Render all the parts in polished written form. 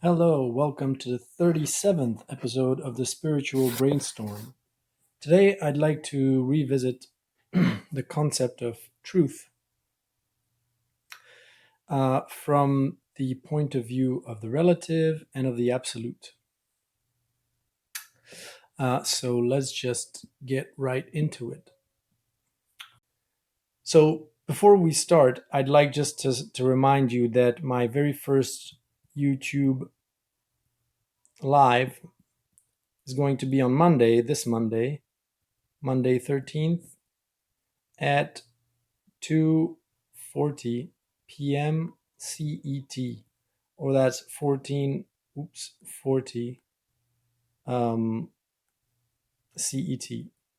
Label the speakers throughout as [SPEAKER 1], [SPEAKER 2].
[SPEAKER 1] Hello, welcome to the 37th episode of the Spiritual Brainstorm. Today, I'd like to revisit the concept of truth from the point of view of the relative and of the absolute. So let's just get right into it. So, before we start, I'd like just to remind you that my very first YouTube live is going to be on Monday, this Monday, Monday 13th at 2:40 p.m. CET, or that's 40 CET.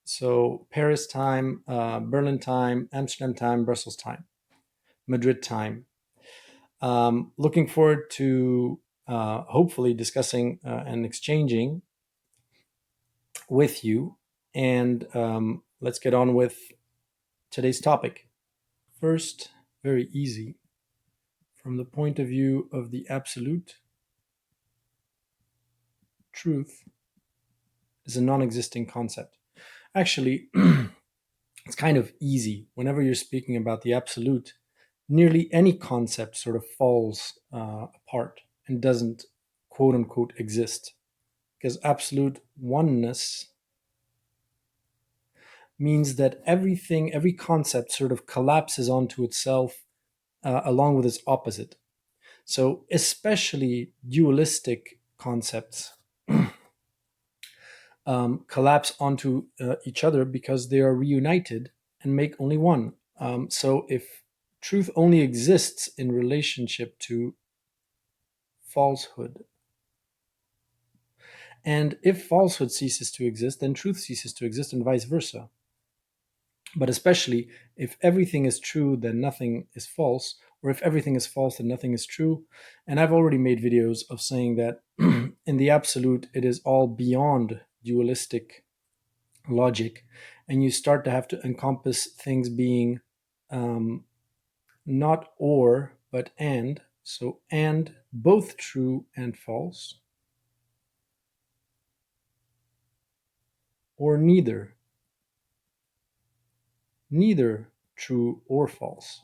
[SPEAKER 1] So Paris time, Berlin time, Amsterdam time, Brussels time, Madrid time. Looking forward to hopefully discussing and exchanging with you. And let's get on with today's topic. First, very easy. From the point of view of the absolute, truth is a non existing concept. Actually, it's kind of easy. Whenever you're speaking about the absolute, nearly any concept sort of falls apart and doesn't quote unquote exist. Because absolute oneness means that everything, every concept sort of collapses onto itself along with its opposite. So, especially dualistic concepts collapse onto each other because they are reunited and make only one. So if truth only exists in relationship to falsehood, and if falsehood ceases to exist, then truth ceases to exist, and vice versa. But especially if everything is true, then nothing is false, or if everything is false, then nothing is true. And I've already made videos of saying that in the absolute, it is all beyond dualistic logic, and you start to have to encompass things being not or but and, so and both true and false, or neither true or false.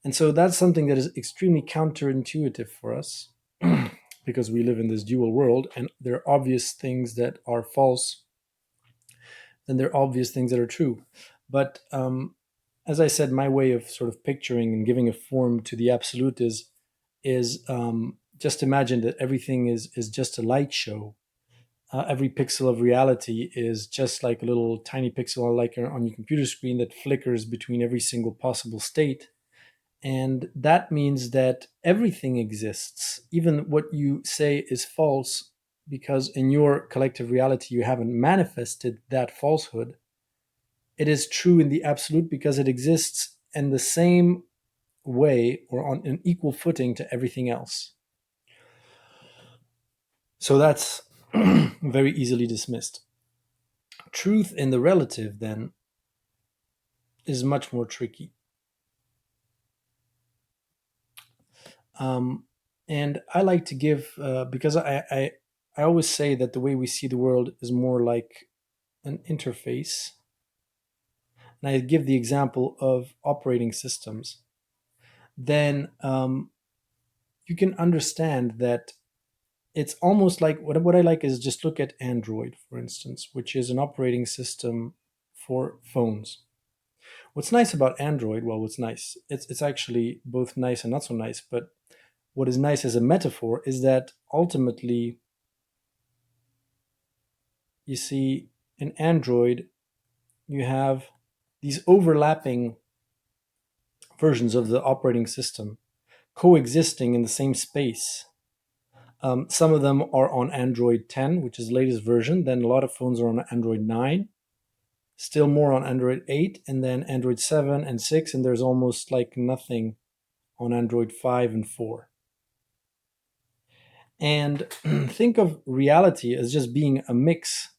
[SPEAKER 1] And so that's something that is extremely counterintuitive for us because we live in this dual world, and there are obvious things that are false, then there are obvious things that are true. But as I said, my way of sort of picturing and giving a form to the absolute is just imagine that everything is just a light show. Every pixel of reality is just like a little tiny pixel, like on your computer screen, that flickers between every single possible state. And that means that everything exists, even what you say is false, because in your collective reality you haven't manifested that falsehood. It is true in the absolute because it exists in the same way or on an equal footing to everything else. So that's very easily dismissed. Truth in the relative, then, is much more tricky. And I like to give, because I always say that the way we see the world is more like an interface. And I give the example of operating systems. Then you can understand that it's almost like what I like is just look at Android, for instance, which is an operating system for phones. What's nice about Android? Well, what's nice? It's actually both nice and not so nice. But what is nice as a metaphor is that ultimately, you see, in Android, you have these overlapping versions of the operating system coexisting in the same space. Some of them are on Android 10, which is the latest version. Then a lot of phones are on Android 9, still more on Android 8, and then Android 7 and 6, and there's almost like nothing on Android 5 and 4. And think of reality as just being a mix,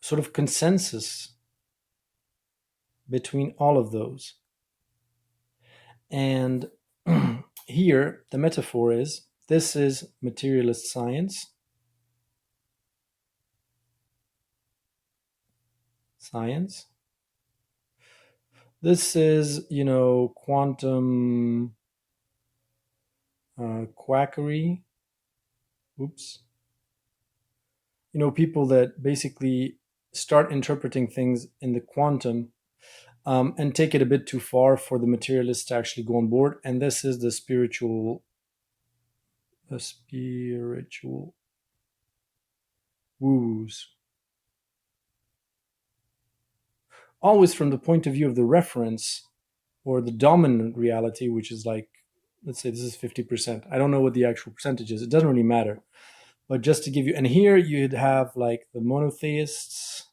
[SPEAKER 1] sort of consensus between all of those. And here, the metaphor is This is materialist science. Science. This is, quantum quackery. Oops. People that basically start interpreting things in the quantum, and take it a bit too far for the materialists to actually go on board. And this is the spiritual woos. Always from the point of view of the reference or the dominant reality, which is like, let's say this is 50%. I don't know what the actual percentage is. It doesn't really matter. But just to give you, and here you'd have like the monotheists.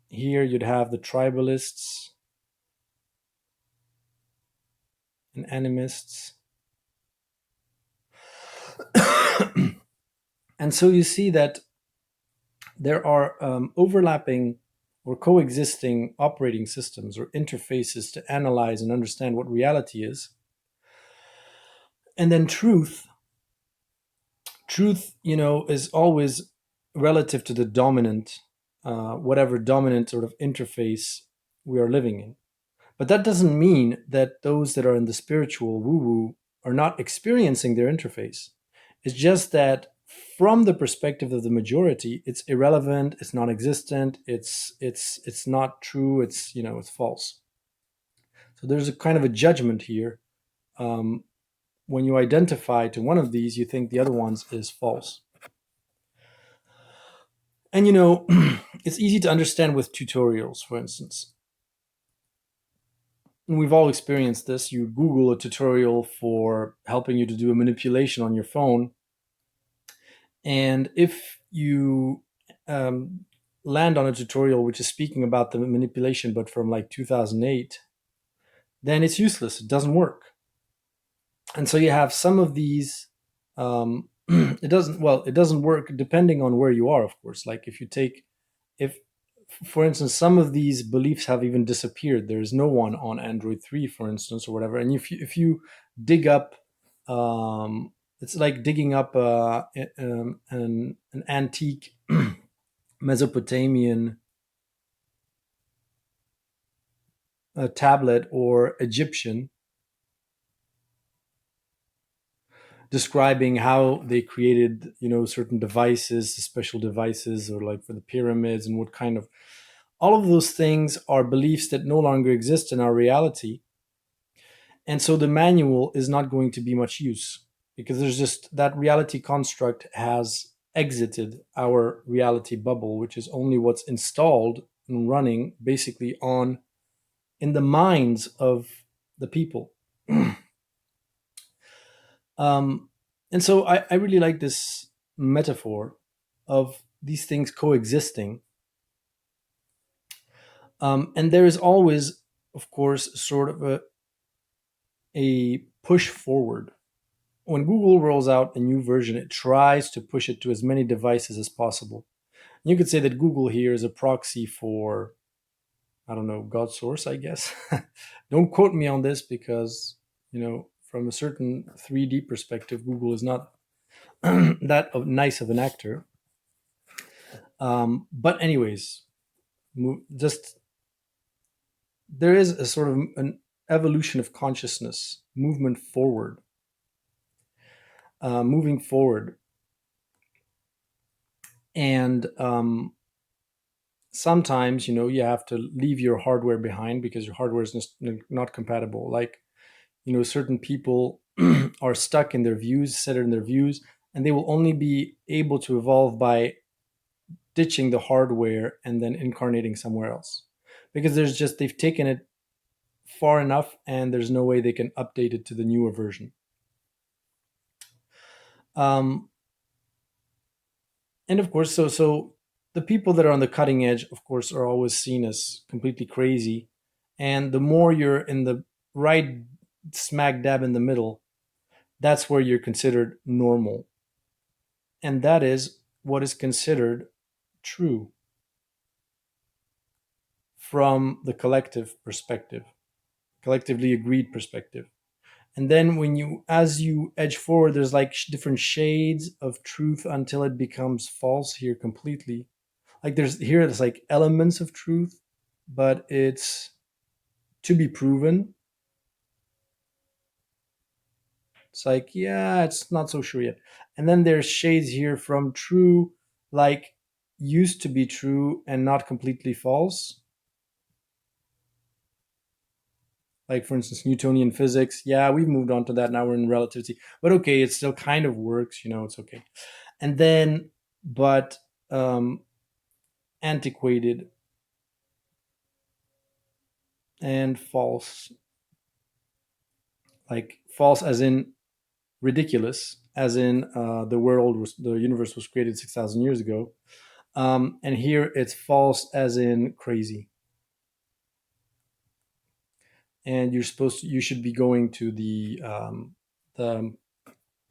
[SPEAKER 1] Here you'd have the tribalists and animists. And so you see that there are overlapping or coexisting operating systems or interfaces to analyze and understand what reality is. And then truth, is always relative to the dominant, whatever dominant sort of interface we are living in. But that doesn't mean that those that are in the spiritual woo woo are not experiencing their interface. It's just that from the perspective of the majority, it's irrelevant, it's non-existent, it's not true, it's false. So there's a kind of a judgment here. When you identify to one of these, you think the other ones is false. And it's easy to understand with tutorials, for instance. And we've all experienced this. You Google a tutorial for helping you to do a manipulation on your phone. And if you land on a tutorial which is speaking about the manipulation, but from like 2008, then it's useless. It doesn't work. And so you have some of these. It doesn't work depending on where you are, of course. Like if for instance, some of these beliefs have even disappeared. There is no one on Android 3, for instance, or whatever. And if you dig up, it's like digging up an antique Mesopotamian tablet or Egyptian describing how they created, certain devices, special devices, or like for the pyramids, and what kind of, all of those things are beliefs that no longer exist in our reality. And so the manual is not going to be much use, because there's just that reality construct has exited our reality bubble, which is only what's installed and running basically on in the minds of the people. And so I really like this metaphor of these things coexisting. And there is always, of course, sort of a push forward. When Google rolls out a new version, it tries to push it to as many devices as possible. You could say that Google here is a proxy for, I don't know, God source, I guess. Don't quote me on this, because, from a certain 3D perspective, Google is not that nice of an actor. But anyways, just there is a sort of an evolution of consciousness, movement forward, moving forward, and sometimes you have to leave your hardware behind because your hardware is just not compatible. Like certain people are stuck in their views, set in their views, and they will only be able to evolve by ditching the hardware and then incarnating somewhere else, because they've taken it far enough and there's no way they can update it to the newer version. um, and of course, so the people that are on the cutting edge, of course, are always seen as completely crazy, and the more you're in the right smack dab in the middle, that's where you're considered normal, and that is what is considered true from the collective perspective, collectively agreed perspective. And then when you as you edge forward, there's like different shades of truth until it becomes false here completely. Like there's like elements of truth, but it's to be proven. It's like, yeah, it's not so sure yet. And then there's shades here from true, like used to be true and not completely false. Like, for instance, Newtonian physics. Yeah, we've moved on to that. Now we're in relativity. But okay, it still kind of works, it's okay. And then, but antiquated and false. Like, false as in ridiculous, as in the universe was created 6,000 years ago. And here it's false as in crazy. And you should be going to the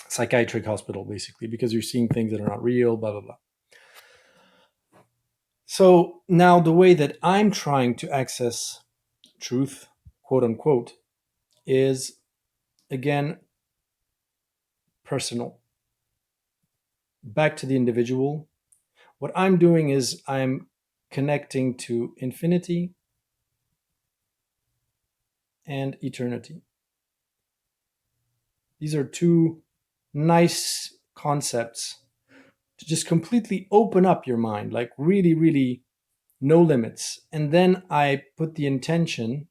[SPEAKER 1] psychiatric hospital basically because you're seeing things that are not real, blah blah blah. So now the way that I'm trying to access truth, quote unquote, is again personal, back to the individual. What I'm doing is I'm connecting to infinity and eternity. These are two nice concepts to just completely open up your mind, like really, really no limits. And then I put the intention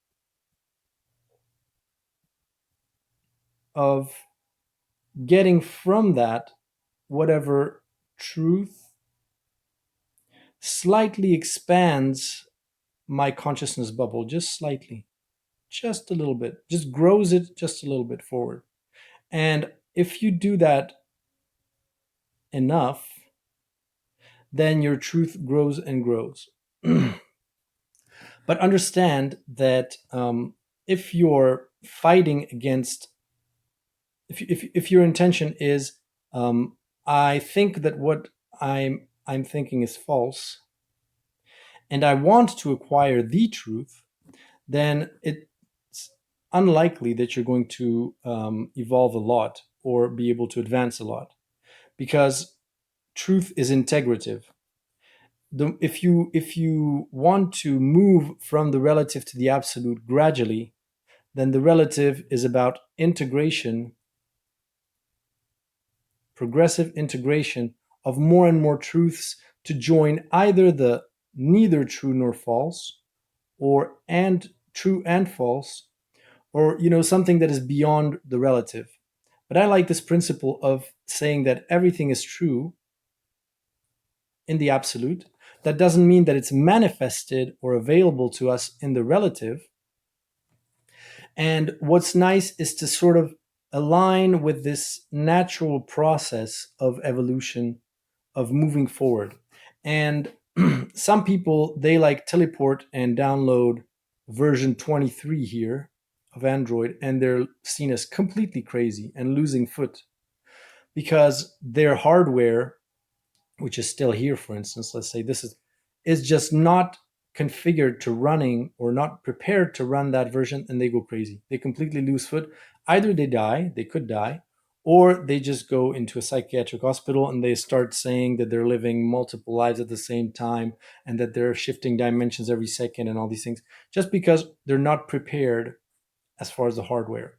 [SPEAKER 1] of getting from that whatever truth slightly expands my consciousness bubble, just slightly, just a little bit, just grows it just a little bit forward. And if you do that enough, then your truth grows and grows. But understand that if you're fighting against, if your intention is, I think that what I'm thinking is false, and I want to acquire the truth, then it's unlikely that you're going to evolve a lot or be able to advance a lot, because truth is integrative. If you want to move from the relative to the absolute gradually, then the relative is about integration, progressive integration of more and more truths to join either the neither true nor false, or and true and false, or something that is beyond the relative. But I like this principle of saying that everything is true in the absolute. That doesn't mean that it's manifested or available to us in the relative. And what's nice is to sort of align with this natural process of evolution, of moving forward. And some people, they like teleport and download version 23 here of Android, and they're seen as completely crazy and losing foot because their hardware, which is still here, for instance, let's say this is just not configured to running or not prepared to run that version, and they go crazy. They completely lose foot. Either they could die, or they just go into a psychiatric hospital and they start saying that they're living multiple lives at the same time and that they're shifting dimensions every second and all these things, just because they're not prepared as far as the hardware.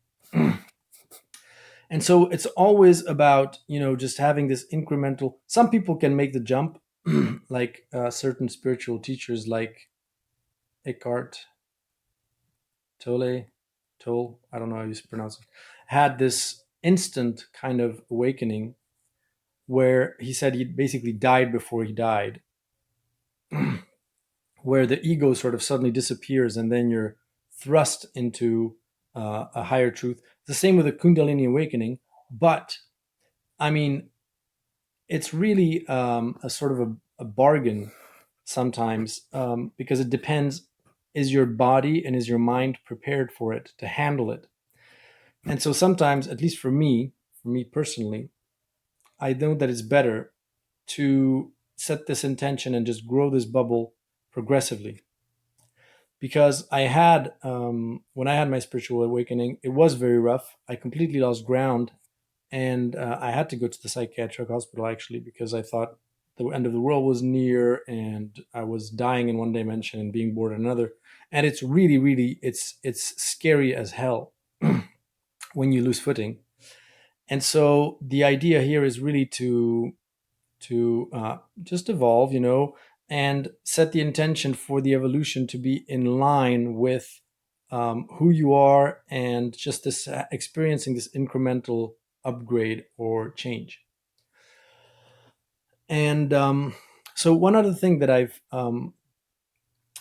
[SPEAKER 1] And so it's always about, just having this incremental. Some people can make the jump, like certain spiritual teachers like Eckhart Tolle, Tolle, I don't know how you pronounce it, had this instant kind of awakening where he said he basically died before he died, where the ego sort of suddenly disappears and then you're thrust into a higher truth. It's the same with the Kundalini awakening, but I mean, it's really a sort of a bargain sometimes, because it depends, is your body and is your mind prepared for it to handle it? And so sometimes, at least for me personally, I know that it's better to set this intention and just grow this bubble progressively. because I had when I had my spiritual awakening, it was very rough. I completely lost ground, and I had to go to the psychiatric hospital actually because I thought the end of the world was near, and I was dying in one dimension and being bored in another. And it's really, really, it's scary as hell when you lose footing. And so the idea here is really to just evolve, and set the intention for the evolution to be in line with who you are, and just this experiencing this incremental upgrade or change. And so one other thing that I've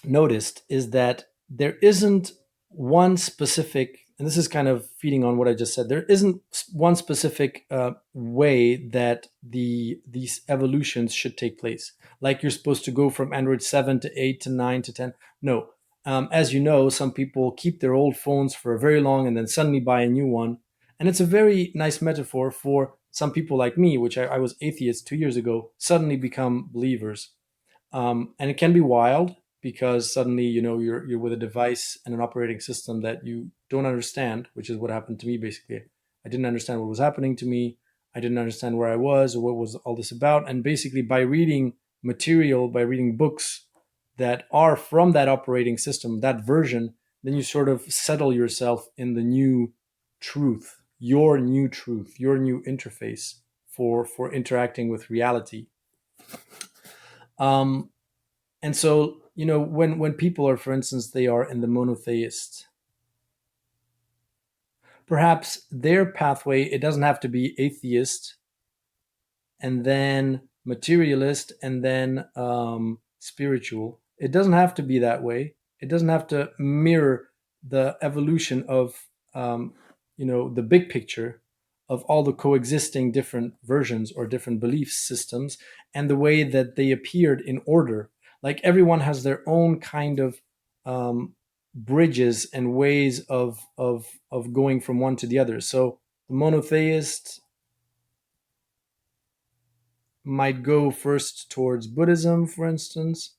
[SPEAKER 1] noticed is that there isn't one specific, and this is kind of feeding on what I just said, there isn't one specific way that these evolutions should take place. Like you're supposed to go from Android 7 to 8 to 9 to 10. No. As you know, some people keep their old phones for very long and then suddenly buy a new one. And it's a very nice metaphor for some people like me, which I was atheist 2 years ago, suddenly become believers. And it can be wild because suddenly you're with a device and an operating system that you don't understand, which is what happened to me basically. I didn't understand what was happening to me. I didn't understand where I was or what was all this about. And basically, by reading material, by reading books that are from that operating system, that version, then you sort of settle yourself in the new truth, your new interface for interacting with reality. Um, and so, when people are, for instance, they are in the monotheist, perhaps their pathway, it doesn't have to be atheist and then materialist and then spiritual. It doesn't have to be that way. It doesn't have to mirror the evolution of the big picture of all the coexisting different versions or different belief systems and the way that they appeared in order. Like everyone has their own kind of um, bridges and ways of going from one to the other. So the monotheist might go first towards Buddhism, for instance,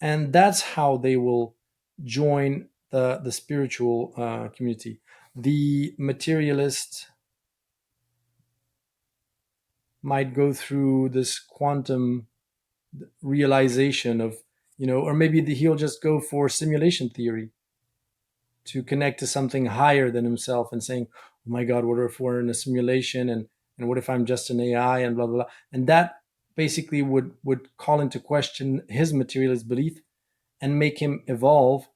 [SPEAKER 1] and that's how they will join the spiritual community. The materialist might go through this quantum realization of, or maybe he'll just go for simulation theory to connect to something higher than himself and saying, oh my God, what if we're in a simulation, and what if I'm just an AI and blah, blah, blah. And that basically would call into question his materialist belief and make him evolve.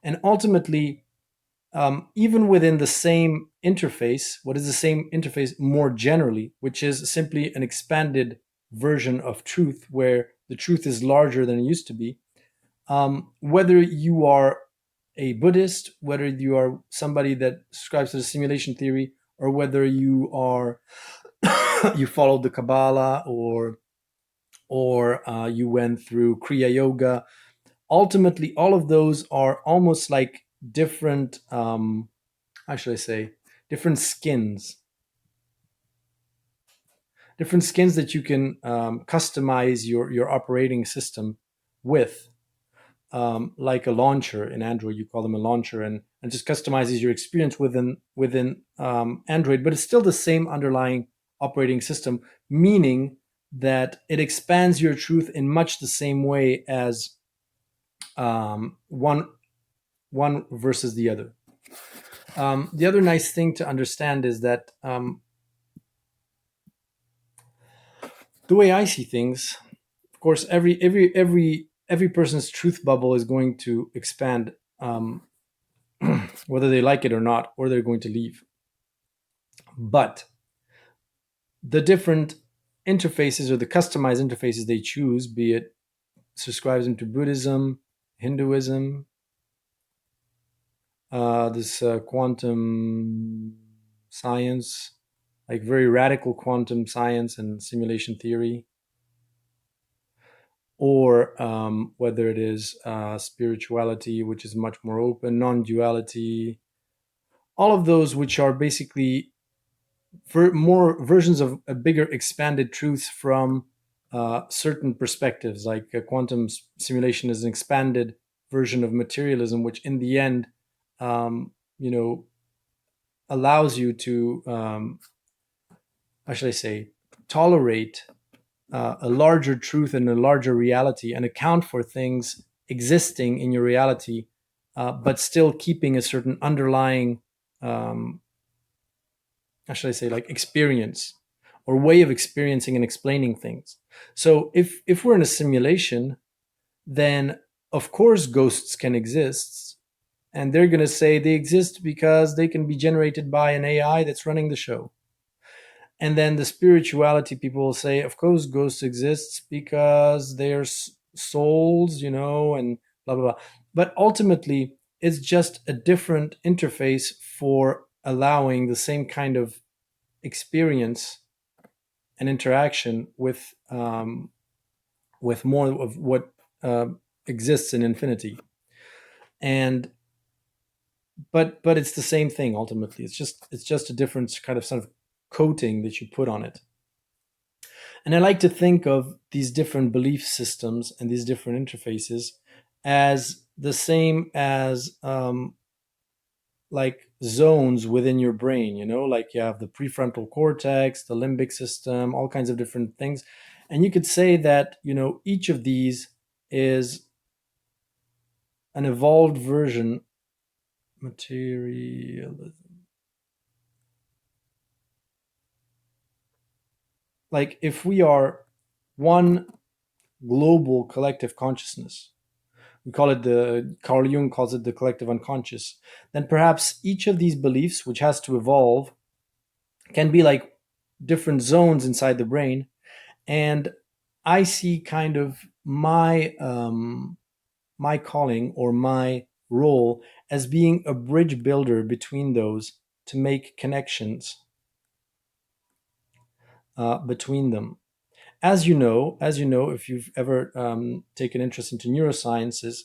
[SPEAKER 1] And ultimately, even within the same interface, what is the same interface more generally, which is simply an expanded version of truth where the truth is larger than it used to be. Whether you are a Buddhist, whether you are somebody that subscribes to the simulation theory, or whether you are you followed the Kabbalah, or you went through Kriya Yoga. Ultimately, all of those are almost like different, how should I say, different skins, different skins that you can customize your operating system with. Like a launcher in Android, you call them a launcher, and just customizes your experience within Android, but it's still the same underlying operating system, meaning that it expands your truth in much the same way as one versus the other. The other nice thing to understand is that the way I see things, of course, every person's truth bubble is going to expand, whether they like it or not, or they're going to leave. But the different interfaces or the customized interfaces they choose, be it subscribes into Buddhism, Hinduism, this quantum science, like very radical quantum science and simulation theory, or whether it is spirituality, which is much more open, non duality, all of those which are basically more versions of a bigger expanded truths from certain perspectives, like quantum simulation is an expanded version of materialism, which in the end, um, you know, allows you to, how should I say, tolerate a larger truth and a larger reality and account for things existing in your reality, but still keeping a certain underlying, um, how should I say, like experience or way of experiencing and explaining things. So if we're in a simulation, then of course ghosts can exist, and they're going to say they exist because they can be generated by an AI that's running the show. And then the spirituality people will say, of course, ghosts exists because they're souls, and blah blah blah. But ultimately, it's just a different interface for allowing the same kind of experience and interaction with more of what uh, exists in infinity. And but it's the same thing ultimately. It's just a different kind of sort of coating that you put on it. And I like to think of these different belief systems and these different interfaces as the same as like zones within your brain, like you have the prefrontal cortex, the limbic system, all kinds of different things. And you could say that, each of these is an evolved version. Materialism. Like if we are one global collective consciousness, we call it the Carl Jung calls it the collective unconscious, then perhaps each of these beliefs, which has to evolve, can be like different zones inside the brain. And I see kind of my calling or my role as being a bridge builder between those to make connections between them. As you know, if you've ever taken interest into neurosciences,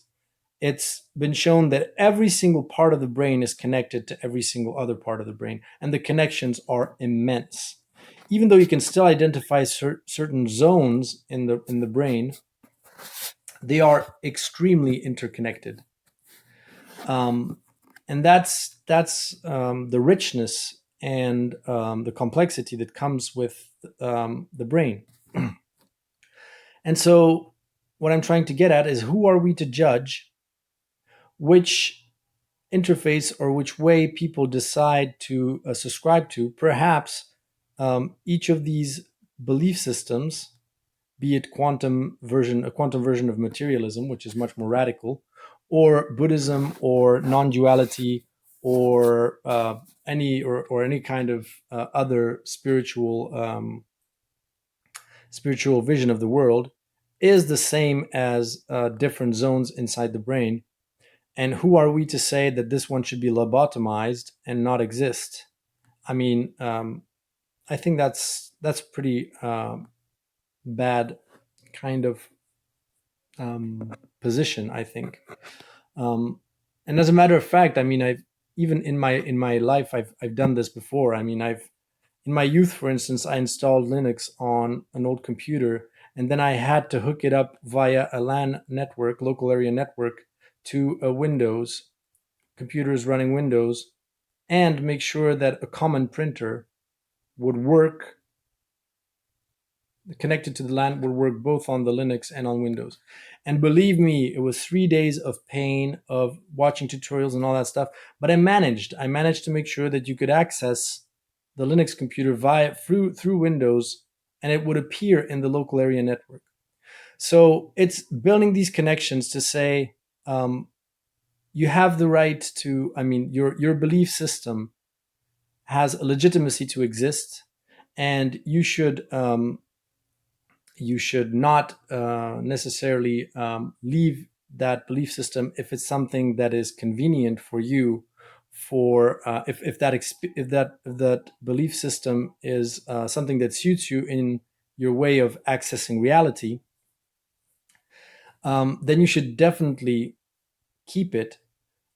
[SPEAKER 1] it's been shown that every single part of the brain is connected to every single other part of the brain, and the connections are immense. Even though you can still identify certain zones in the brain, they are extremely interconnected, and that's the richness and the complexity that comes with the brain. And so, what I'm trying to get at is, who are we to judge which interface or which way people decide to subscribe to? Perhaps each of these belief systems, be it a quantum version of materialism, which is much more radical, or Buddhism, or non-duality, or any kind of other spiritual vision of the world, is the same as different zones inside the brain. And who are we to say that this one should be lobotomized and not exist? I mean, I think that's pretty bad kind of position, I think. And as a matter of fact, I mean, I've even in my life, I've done this before. I mean, I've in my youth, for instance, I installed Linux on an old computer, and then I had to hook it up via a LAN network, local area network, to a Windows computers running Windows, and make sure that a common printer would work, connected to the LAN, would work both on the Linux and on Windows. And believe me, it was 3 days of pain, of watching tutorials and all that stuff. But I managed. I managed to make sure that you could access the Linux computer via through Windows, and it would appear in the local area network. So it's building these connections to say, you have the right to. I mean, your belief system has a legitimacy to exist, and you should not necessarily leave that belief system if it's something that is convenient for you. For if that belief system is something that suits you in your way of accessing reality, then you should definitely keep it,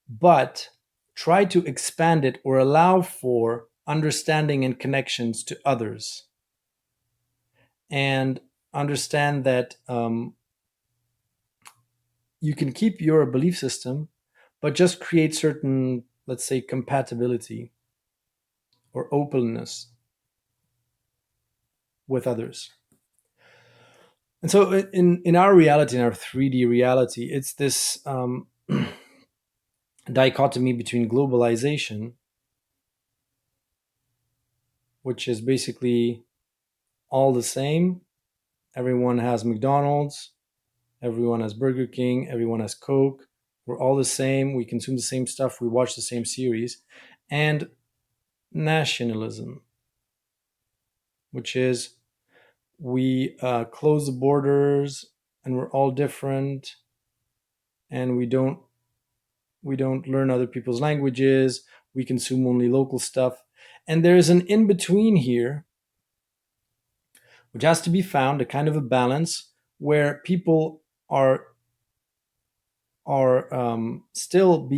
[SPEAKER 1] but try to expand it or allow for understanding and connections to others, and understand that you can keep your belief system, but just create certain, let's say, compatibility or openness with others. And so in our reality, in our 3D reality, it's this dichotomy between globalization, which is basically all the same. Everyone has McDonald's, everyone has Burger King, everyone has Coke. We're all the same. We consume the same stuff. We watch the same series. And nationalism, which is we close the borders and we're all different, and we don't learn other people's languages. We consume only local stuff. And there's an in between here, which has to be found, a kind of a balance where people are still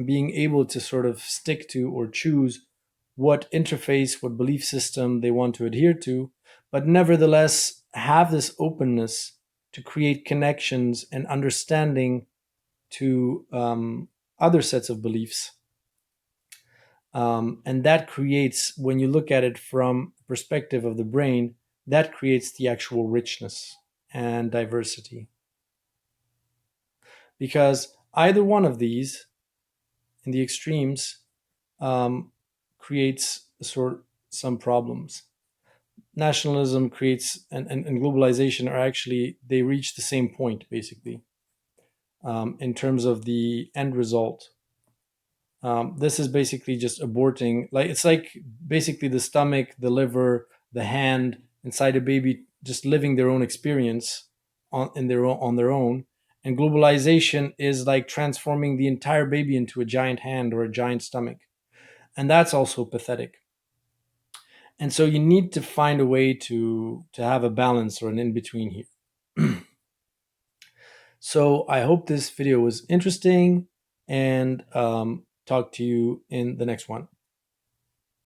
[SPEAKER 1] being able to sort of stick to or choose what interface, what belief system they want to adhere to, but nevertheless have this openness to create connections and understanding to other sets of beliefs. And that creates, when you look at it from the perspective of the brain, that creates the actual richness and diversity. Because either one of these, in the extremes, um, creates some problems. Nationalism creates and globalization are actually, they reach the same point basically, in terms of the end result. This is basically just aborting, like it's like basically the stomach, the liver, the hand inside a baby just living their own experience on their own. And globalization is like transforming the entire baby into a giant hand or a giant stomach, and that's also pathetic. And so you need to find a way to have a balance or an in between here. So I hope this video was interesting, and talk to you in the next one.